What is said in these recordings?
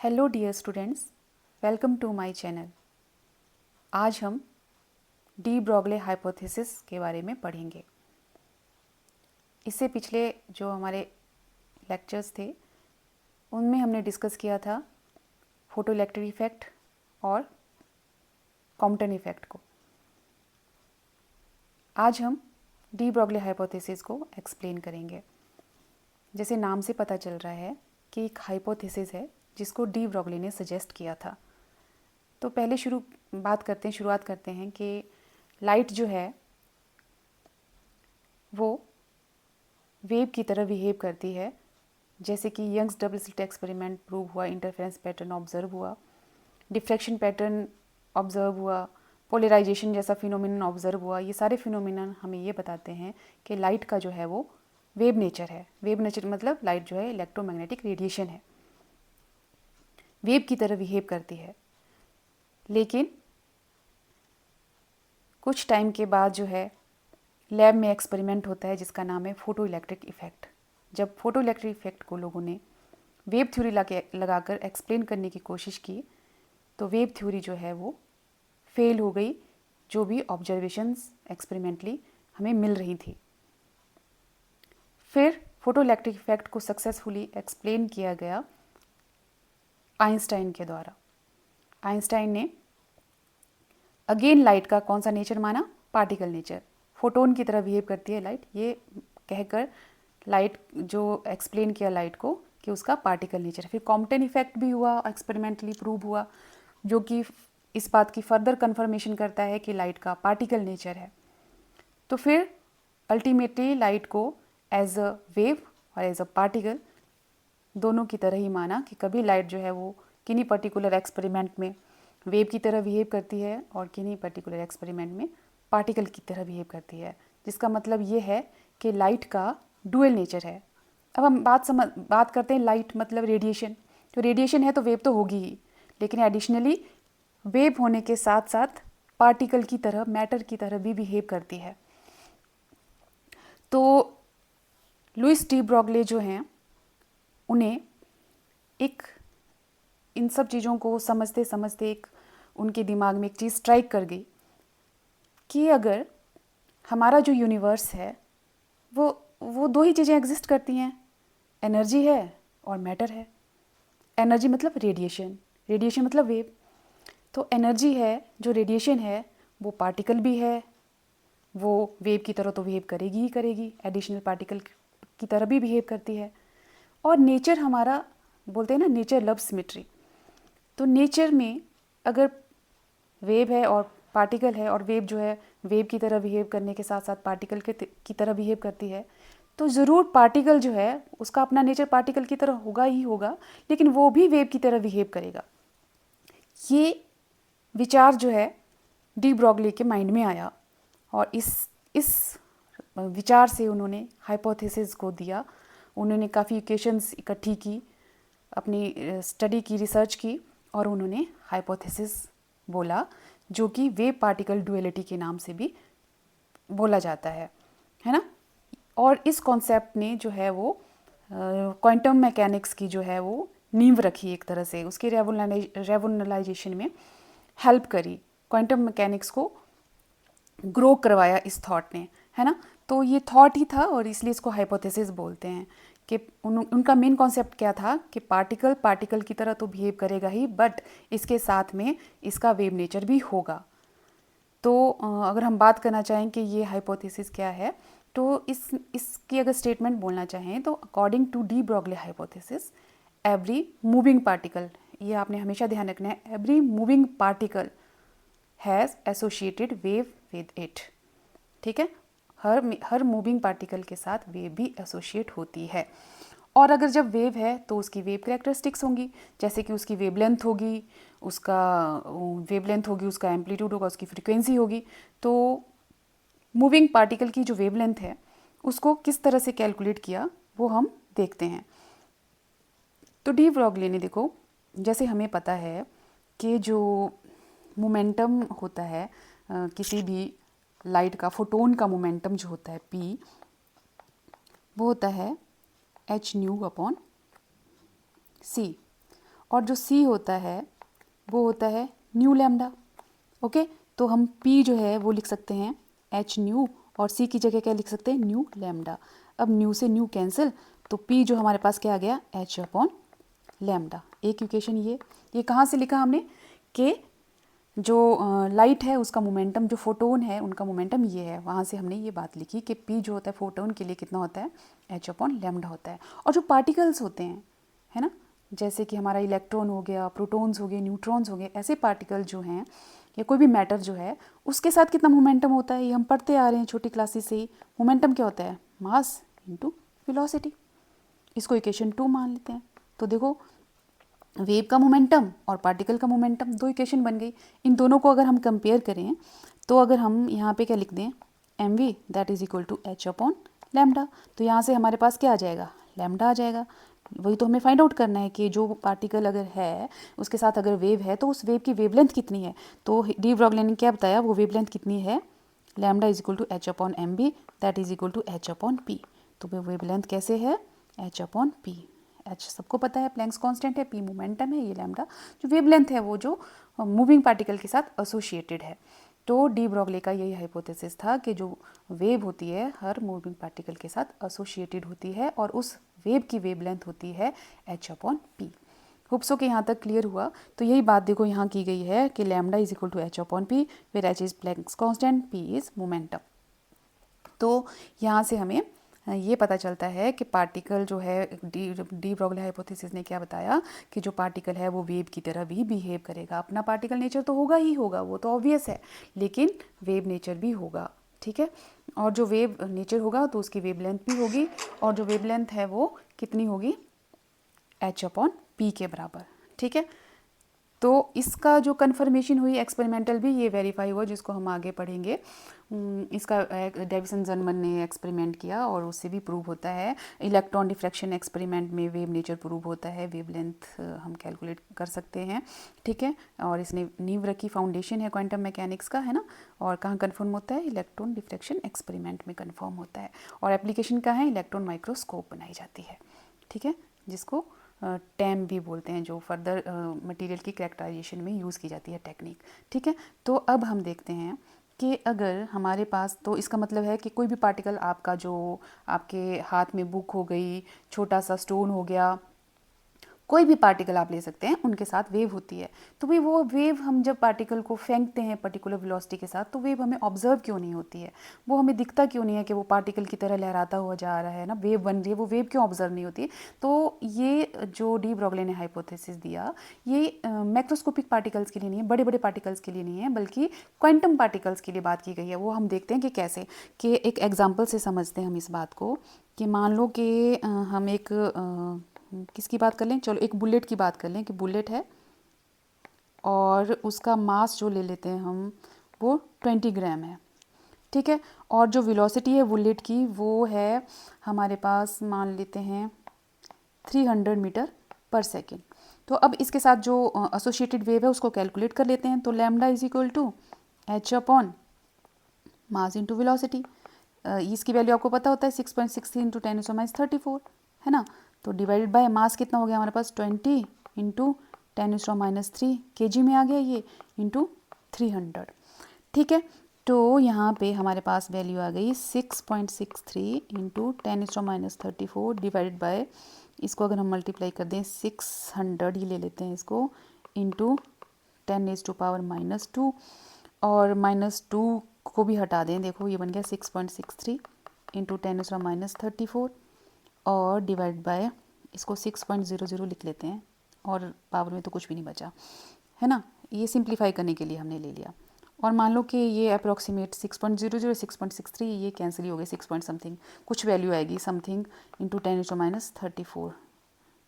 Hello dear students, welcome to my channel. आज हम D Broglie hypothesis के बारे में पढ़ेंगे। इससे पिछले जो हमारे लेक्चर्स थे उनमें हमने डिस्कस किया था फोटोइलेक्ट्रिक इफ़ेक्ट और कॉम्पटन इफ़ेक्ट को। आज हम डी ब्रॉगले हाइपोथेसिस को एक्सप्लेन करेंगे। जैसे नाम से पता चल रहा है कि एक हाइपोथेसिस है जिसको डी ब्रॉगले ने सजेस्ट किया था। तो पहले शुरुआत करते हैं कि लाइट जो है वो वेव की तरह बिहेव करती है, जैसे कि Young's double slit experiment prove हुआ, इंटरफेरेंस पैटर्न ऑब्जर्व हुआ, डिफ्रैक्शन पैटर्न ऑब्जर्व हुआ, पोलराइजेशन जैसा फिनोमिनन ऑब्जर्व हुआ। ये सारे फिनोमिनन हमें ये बताते हैं कि लाइट का जो है वो वेव नेचर है। वेव नेचर मतलब लाइट जो है इलेक्ट्रोमैग्नेटिक रेडिएशन है, वेव की तरह बिहेव करती है। लेकिन कुछ टाइम के बाद जो है लैब में एक्सपेरिमेंट होता है जिसका नाम है फोटो इलेक्ट्रिक इफ़ेक्ट। जब फोटो इलेक्ट्रिक इफ़ेक्ट को लोगों ने वेव थ्योरी लगाकर एक्सप्लेन करने की कोशिश की तो वेव थ्योरी जो है वो फेल हो गई, जो भी ऑब्जर्वेशंस एक्सपेरिमेंटली हमें मिल रही थी। फिर फोटो इलेक्ट्रिक इफ़ेक्ट को सक्सेसफुली एक्सप्लेन किया गया आइंस्टाइन के द्वारा। आइंस्टाइन ने अगेन लाइट का कौन सा नेचर माना? Particle nature. फोटोन की तरह बिहेव करती है लाइट, ये कहकर लाइट जो एक्सप्लेन किया लाइट को कि उसका पार्टिकल नेचर। फिर कॉम्पटन इफेक्ट भी हुआ, एक्सपेरिमेंटली प्रूव हुआ, जो कि इस बात की फर्दर कंफर्मेशन करता है कि लाइट का पार्टिकल नेचर है। तो फिर अल्टीमेटली लाइट को एज अ वेव और एज अ पार्टिकल दोनों की तरह ही माना कि कभी लाइट जो है वो किन्हीं पर्टिकुलर एक्सपेरिमेंट में वेव की तरह बिहेव करती है और किन्हीं पर्टिकुलर एक्सपेरिमेंट में पार्टिकल की तरह बिहेव करती है, जिसका मतलब ये है कि लाइट का डुअल नेचर है। अब हम बात करते हैं लाइट मतलब रेडिएशन। तो रेडिएशन है तो वेव तो होगी ही, लेकिन एडिशनली वेव होने के साथ साथ पार्टिकल की तरह, मैटर की तरह भी बिहेव करती है। तो लुइस डी ब्रॉगले जो हैं उन्हें एक इन सब चीज़ों को समझते समझते एक उनके दिमाग में एक चीज़ स्ट्राइक कर गई कि अगर हमारा जो यूनिवर्स है वो दो ही चीज़ें एग्जिस्ट करती हैं, एनर्जी है और मैटर है। एनर्जी मतलब रेडिएशन, रेडिएशन मतलब वेव। तो एनर्जी है, जो रेडिएशन है वो पार्टिकल भी है, वो वेव की तरह तो बिहेव करेगी ही करेगी, एडिशनल पार्टिकल की तरह भी बिहेव करती है। और नेचर हमारा, बोलते हैं ना नेचर लव सिमेट्री। तो नेचर में अगर वेव है और पार्टिकल है, और वेव जो है वेव की तरह बिहेव करने के साथ साथ पार्टिकल की तरह बिहेव करती है, तो ज़रूर पार्टिकल जो है उसका अपना नेचर पार्टिकल की तरह होगा ही होगा, लेकिन वो भी वेव की तरह बिहेव करेगा। ये विचार जो है डी ब्रॉगली के माइंड में आया और इस विचार से उन्होंने हाइपोथेसिस को दिया। उन्होंने काफ़ी इक्वेशंस इकट्ठी की, अपनी स्टडी की, रिसर्च की, और उन्होंने हाइपोथेसिस बोला, जो कि वेव पार्टिकल डुअलिटी के नाम से भी बोला जाता है ना। और इस कॉन्सेप्ट ने जो है वो क्वांटम मैकेनिक्स की जो है वो नींव रखी, एक तरह से उसके रेवोनलाइजेशन में हेल्प करी, क्वांटम मैकेनिक्स को ग्रो करवाया इस थॉट ने, है ना। तो ये थॉट ही था और इसलिए इसको हाइपोथेसिस बोलते हैं कि उनका मेन कॉन्सेप्ट क्या था कि पार्टिकल पार्टिकल की तरह तो बिहेव करेगा ही, बट इसके साथ में इसका वेव नेचर भी होगा। तो अगर हम बात करना चाहें कि ये हाइपोथेसिस क्या है, तो इसकी अगर स्टेटमेंट बोलना चाहें तो according to de Broglie hypothesis, every moving particle, ये आपने हमेशा ध्यान रखना है, every moving particle has associated wave with it. ठीक है, हर मूविंग पार्टिकल के साथ वेव भी एसोसिएट होती है। और अगर जब वेव है तो उसकी वेव कैरेक्टरिस्टिक्स होंगी, जैसे कि उसकी वेवलेंथ होगी, उसका एम्पलीट्यूड होगा, उसकी फ्रीक्वेंसी होगी। तो मूविंग पार्टिकल की जो वेवलेंथ है उसको किस तरह से कैलकुलेट किया वो हम देखते हैं। तो डी ब्रॉगली ने, देखो, जैसे हमें पता है कि जो मोमेंटम होता है किसी भी लाइट का, फोटोन का मोमेंटम जो होता है p, वो होता है h nu अपॉन c। और जो सी होता है वो होता है न्यू लैम्डा। ओके, तो हम पी जो है वो लिख सकते हैं एच न्यू, और सी की जगह क्या लिख सकते हैं, न्यू लैम्डा। अब न्यू से न्यू कैंसिल, तो पी जो हमारे पास क्या आ गया, एच अपॉन लैम्डा। एक इक्वेशन ये कहाँ से लिखा हमने कि जो लाइट है उसका मोमेंटम, जो फोटोन है उनका मोमेंटम ये है, वहाँ से हमने ये बात लिखी कि पी जो होता है फोटोन के लिए कितना होता है, एच अपॉन लैम्डा होता है। और जो पार्टिकल्स होते हैं, है ना, जैसे कि हमारा इलेक्ट्रॉन हो गया, प्रोटॉन्स हो गए, न्यूट्रॉन्स हो गए, ऐसे पार्टिकल जो हैं या कोई भी मैटर जो है उसके साथ कितना मोमेंटम होता है, ये हम पढ़ते आ रहे हैं छोटी क्लासेस से ही। मोमेंटम क्या होता है, मास इंटू वेलोसिटी। इसको इक्वेशन 2 मान लेते हैं। तो देखो, वेव का मोमेंटम और पार्टिकल का मोमेंटम, दो इक्वेशन बन गई। इन दोनों को अगर हम कंपेयर करें तो अगर हम यहाँ पे क्या लिख दें, m v that is equal to h upon lambda, तो यहाँ से हमारे पास क्या आ जाएगा, लैम्डा आ जाएगा। वही तो हमें फाइंड आउट करना है कि जो पार्टिकल अगर है उसके साथ अगर वेव है तो उस वेव की वेवलेंथ कितनी है। तो डी ब्रॉगली ने क्या बताया, वो वेवलेंथ कितनी है, lambda is equal to h upon m v that is equal to h upon p. तो वो वेवलेंथ कैसे है, एच अपॉन पी। एच सबको पता है प्लैंक्स कांस्टेंट है, पी मोमेंटम है, ये लैम्डा जो वेवलेंथ है वो जो मूविंग पार्टिकल के साथ एसोसिएटेड है। तो डी ब्रॉगली का यही हाइपोथेसिस था कि जो वेव होती है हर मूविंग पार्टिकल के साथ एसोसिएटेड होती है और उस वेव की वेवलेंथ होती है एच अपॉन पी। होप्सो के यहाँ तक क्लियर हुआ। तो यही बात देखो यहाँ की गई है कि lambda is equal to h upon p, where h is Planck's constant, p is momentum. तो यहाँ से हमें ये पता चलता है कि पार्टिकल जो है, डी ब्रॉगली हाइपोथेसिस ने क्या बताया कि जो पार्टिकल है वो वेव की तरह भी बिहेव करेगा। अपना पार्टिकल नेचर तो होगा ही होगा, वो तो ऑब्वियस है, लेकिन वेव नेचर भी होगा, ठीक है। और जो वेव नेचर होगा तो उसकी वेवलेंथ भी होगी, और जो वेवलेंथ है वो कितनी होगी, एच अपॉन पी के बराबर, ठीक है। तो इसका जो कन्फर्मेशन हुई एक्सपेरिमेंटल भी, ये वेरीफाई हुआ, जिसको हम आगे पढ़ेंगे। इसका डेविसन जर्मन ने एक्सपेरिमेंट किया और उससे भी प्रूव होता है। इलेक्ट्रॉन डिफ्रैक्शन एक्सपेरिमेंट में वेव नेचर प्रूव होता है, वेवलेंथ हम कैलकुलेट कर सकते हैं, ठीक है। और इसने नींव रखी, फाउंडेशन है क्वांटम मैकेनिक्स का, है ना। और कहाँ कन्फर्म होता है, इलेक्ट्रॉन डिफ्रैक्शन एक्सपेरिमेंट में कन्फर्म होता है। और एप्लीकेशन कहाँ है, इलेक्ट्रॉन माइक्रोस्कोप बनाई जाती है, ठीक है, जिसको टैम भी बोलते हैं, जो फर्दर मटेरियल की कैरेक्टराइजेशन में यूज़ की जाती है टेक्निक, ठीक है। तो अब हम देखते हैं कि अगर हमारे पास, तो इसका मतलब है कि कोई भी पार्टिकल आपका जो आपके हाथ में बुक हो गई, छोटा सा स्टोन हो गया, कोई भी पार्टिकल आप ले सकते हैं, उनके साथ वेव होती है। तो भाई वो वेव हम जब पार्टिकल को फेंकते हैं पर्टिकुलर वेलोसिटी के साथ, तो वेव हमें ऑब्जर्व क्यों नहीं होती है, वो हमें दिखता क्यों नहीं है कि वो पार्टिकल की तरह लहराता हुआ जा रहा है ना, वेव बन रही है, वो वेव क्यों ऑब्जर्व नहीं होती। तो ये जो डी ब्रॉगली ने हाइपोथेसिस दिया, ये मैक्रोस्कोपिक पार्टिकल्स के लिए नहीं है, बड़े बड़े पार्टिकल्स के लिए नहीं है, बल्कि क्वांटम पार्टिकल्स के लिए बात की गई है। वो हम देखते हैं कि कैसे, कि एक एग्जाम्पल से समझते हैं हम इस बात को। कि मान लो कि हम एक किसकी बात कर लें, चलो एक बुलेट की बात कर लें, कि बुलेट है और उसका मास जो ले लेते हैं हम, वो 20 ग्राम है, ठीक है। और जो वेलोसिटी है बुलेट की वो है हमारे पास, मान लेते हैं 300 मीटर पर सेकेंड। तो अब इसके साथ जो एसोसिएटेड वेव है उसको कैलकुलेट कर लेते हैं। तो lambda is equal to h upon mass into velocity. इसकी वैल्यू आपको पता होता है 6.63 इंटू 10⁻34, है ना। तो डिवाइडेड बाय मास कितना हो गया हमारे पास, 20 इंटू 10⁻³ kg में आ गया ये, इंटू 300, ठीक है। तो यहाँ पे हमारे पास वैल्यू आ गई 6.63 इंटू 10⁻34 डिवाइडेड बाय, इसको अगर हम मल्टीप्लाई कर दें 600 ही ले लेते हैं इसको, इंटू 10⁻⁻2, और -2 को भी हटा दें, देखो ये बन गया 6.63 इंटू 10⁻34 और डिवाइड बाय, इसको 6.00 लिख लेते हैं, और पावर में तो कुछ भी नहीं बचा, है ना। ये सिंप्लीफाई करने के लिए हमने ले लिया। और मान लो कि ये अप्रॉक्सीमेट 6.00 6.63 ये कैंसिल ही हो गए, 6 पॉइंट समथिंग कुछ वैल्यू आएगी, समथिंग इंटू 10⁻34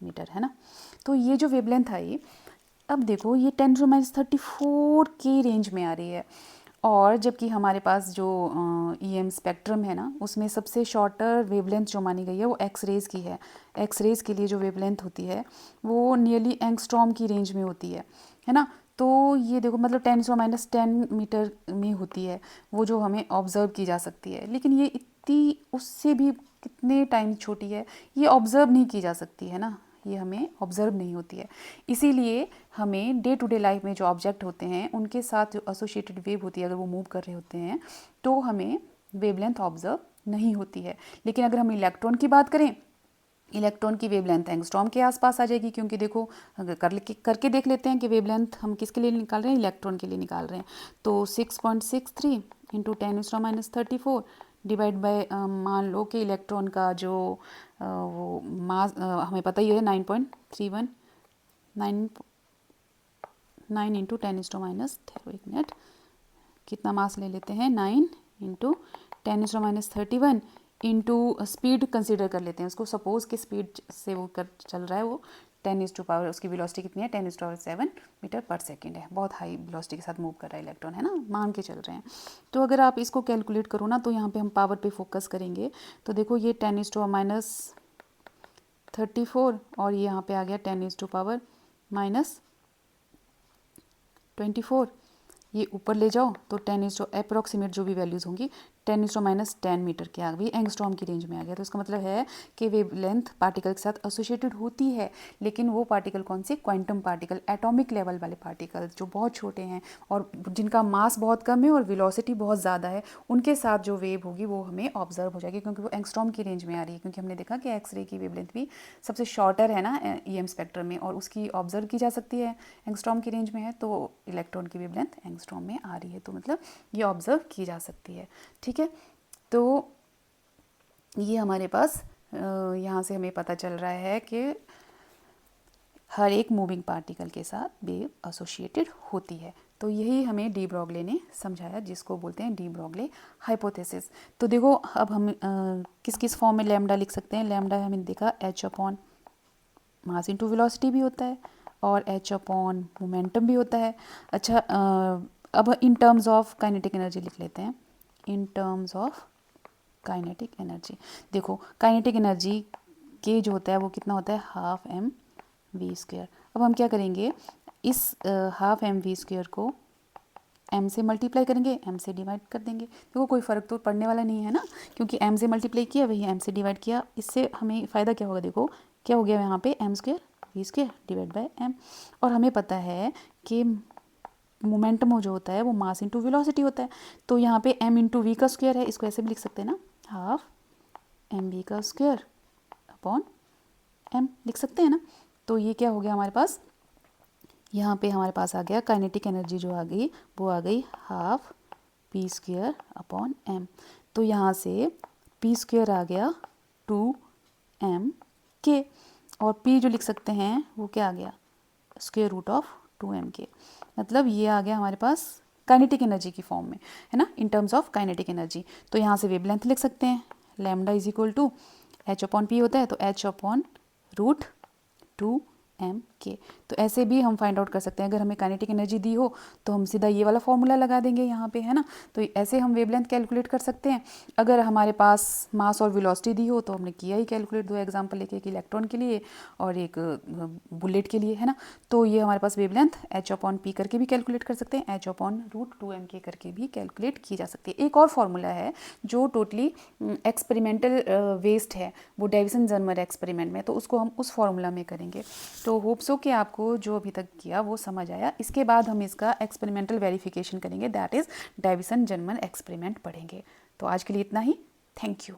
मीटर, है ना। तो ये जो वेवलेंथ आई, अब देखो ये 10⁻34 की रेंज में आ रही है, और जबकि हमारे पास जो EM स्पेक्ट्रम है ना, उसमें सबसे शॉर्टर वेवलेंथ जो मानी गई है वो एक्स रेज़ की है। एक्स रेज़ के लिए जो वेवलेंथ होती है वो नियरली एंगस्ट्रॉम की रेंज में होती है ना। तो ये देखो मतलब 10⁻10 मीटर में होती है वो, जो हमें ऑब्ज़र्व की जा सकती है, लेकिन ये इतनी उससे भी कितने टाइम छोटी है, ये ऑब्ज़र्व नहीं की जा सकती है ना, ये हमें ऑब्जर्व नहीं होती है। इसीलिए हमें डे टू डे लाइफ में जो ऑब्जेक्ट होते हैं उनके साथ जो एसोसिएटेड वेव होती है, अगर वो मूव कर रहे होते हैं तो हमें वेवलेंथ ऑब्जर्व नहीं होती है। लेकिन अगर हम इलेक्ट्रॉन की बात करें, इलेक्ट्रॉन की वेवलेंथ एंगस्ट्रॉम के आसपास आ जाएगी, क्योंकि देखो अगर करके देख लेते हैं कि वेवलेंथ हम किसके लिए निकाल रहे हैं, इलेक्ट्रॉन के लिए निकाल रहे हैं। तो 6.63 इंटू 10⁻34 डिवाइड बाय, मान लो कि इलेक्ट्रॉन का जो वो मास हमें पता ही है 9.31, 9 इंटू 10⁻, एक मिनट, कितना मास ले लेते हैं, 9 इंटू 10⁻31 इंटू स्पीड कंसिडर कर लेते हैं उसको। सपोज कि स्पीड से वो चल रहा है, वो 10⁻, उसकी वेलोसिटी कितनी है, 10⁻7 मीटर पर सेकेंड है। बहुत हाई वेलोसिटी के साथ मूव कर रहा है इलेक्ट्रॉन, है ना, मान के चल रहे हैं। तो अगर आप इसको कैलकुलेट करो ना, तो यहाँ पे हम पावर पे फोकस करेंगे। तो देखो ये 10⁻34 और ये यहाँ पे आ गया 10⁻24। ये ऊपर ले जाओ तो 10 अप्रॉक्सीमेट जो भी वैल्यूज़ होंगी 10⁻10 मीटर के आ गई, एंगस्ट्रॉम की रेंज में आ गया। तो इसका मतलब है कि वेवलेंथ पार्टिकल के साथ एसोसिएटेड होती है, लेकिन वो पार्टिकल कौन से, क्वांटम पार्टिकल, एटॉमिक लेवल वाले पार्टिकल जो बहुत छोटे हैं और जिनका मास बहुत कम है और वेलोसिटी बहुत ज़्यादा है, उनके साथ जो वेव होगी वो हमें ऑब्जर्व हो जाएगी, क्योंकि वो एंगस्ट्रॉम की रेंज में आ रही है। क्योंकि हमने देखा कि एक्सरे की वेवलेंथ भी सबसे शॉर्टर है ना EM स्पेक्ट्रम में, और उसकी ऑब्जर्व की जा सकती है, एंगस्ट्रॉम की रेंज में है। तो इलेक्ट्रॉन की वेवलेंथ एंगस्ट्रॉम में आ रही है, तो मतलब ये ऑब्जर्व की जा सकती है। ठीक है, तो ये हमारे पास यहाँ से हमें पता चल रहा है कि हर एक मूविंग पार्टिकल के साथ वेव एसोसिएटेड होती है। तो यही हमें डी ब्रॉगले ने समझाया, जिसको बोलते हैं डी ब्रॉगले हाइपोथेसिस। तो देखो अब हम किस किस फॉर्म में लैम्डा लिख सकते हैं। लैम्डा हमने देखा h upon mass into velocity भी होता है, और h अपॉन मोमेंटम भी होता है। अच्छा, अब इन टर्म्स ऑफ काइनेटिक एनर्जी लिख लेते हैं। इन टर्म्स ऑफ काइनेटिक एनर्जी, देखो काइनेटिक एनर्जी के जो होता है वो कितना होता है, ½ mv²। अब हम क्या करेंगे, इस ½ mv² को m से मल्टीप्लाई करेंगे, m से डिवाइड कर देंगे। देखो कोई फ़र्क तो पड़ने वाला नहीं है ना, क्योंकि m से मल्टीप्लाई किया वही m से डिवाइड किया। इससे हमें फ़ायदा क्या होगा, देखो क्या हो गया यहाँ पे, m² v² divide by m। और हमें पता है कि मोमेंटम जो होता है वो मास इंटू वेलोसिटी होता है। तो यहाँ पे m इंटू वी का स्क्वायर है, इसको ऐसे भी लिख सकते हैं ना, ½ mv² अपॉन m लिख सकते हैं ना। तो ये क्या हो गया हमारे पास, यहाँ पे हमारे पास आ गया काइनेटिक एनर्जी जो आ गई वो आ गई ½ p² अपॉन m। तो यहाँ से p² आ गया 2mk, और p जो लिख सकते हैं वो क्या आ गया, √ऑफ 2mk। मतलब ये आ गया हमारे पास काइनेटिक एनर्जी की फॉर्म में, है ना, in terms of kinetic energy. तो यहाँ से वेवलेंथ लिख सकते हैं, lambda is equal to h upon p होता है, तो h अपॉन √2mk। तो ऐसे भी हम फाइंड आउट कर सकते हैं। अगर हमें काइनेटिक एनर्जी दी हो तो हम सीधा ये वाला फॉर्मूला लगा देंगे यहाँ पे, है ना। तो ऐसे हम वेवलेंथ कैलकुलेट कर सकते हैं। अगर हमारे पास मास और वेलोसिटी दी हो तो हमने किया ही कैलकुलेट, 2 एग्जांपल लेके, एक इलेक्ट्रॉन के लिए और एक बुलेट के लिए, है ना। तो ये हमारे पास वेवलेंथ h अपॉन p करके भी कैलकुलेट कर सकते हैं, h अपॉन √2mk करके भी कैलकुलेट की जा सकती है। एक और फार्मूला है जो टोटली एक्सपेरिमेंटल वेस्ट है, वो डेविसन जर्मर एक्सपेरिमेंट में, तो उसको हम उस फार्मूला में करेंगे। तो होप सो कि आपको जो अभी तक किया वो समझ आया। इसके बाद हम इसका एक्सपेरिमेंटल वेरिफिकेशन करेंगे, that is Davisson Germer experiment पढ़ेंगे। तो आज के लिए इतना ही, थैंक यू।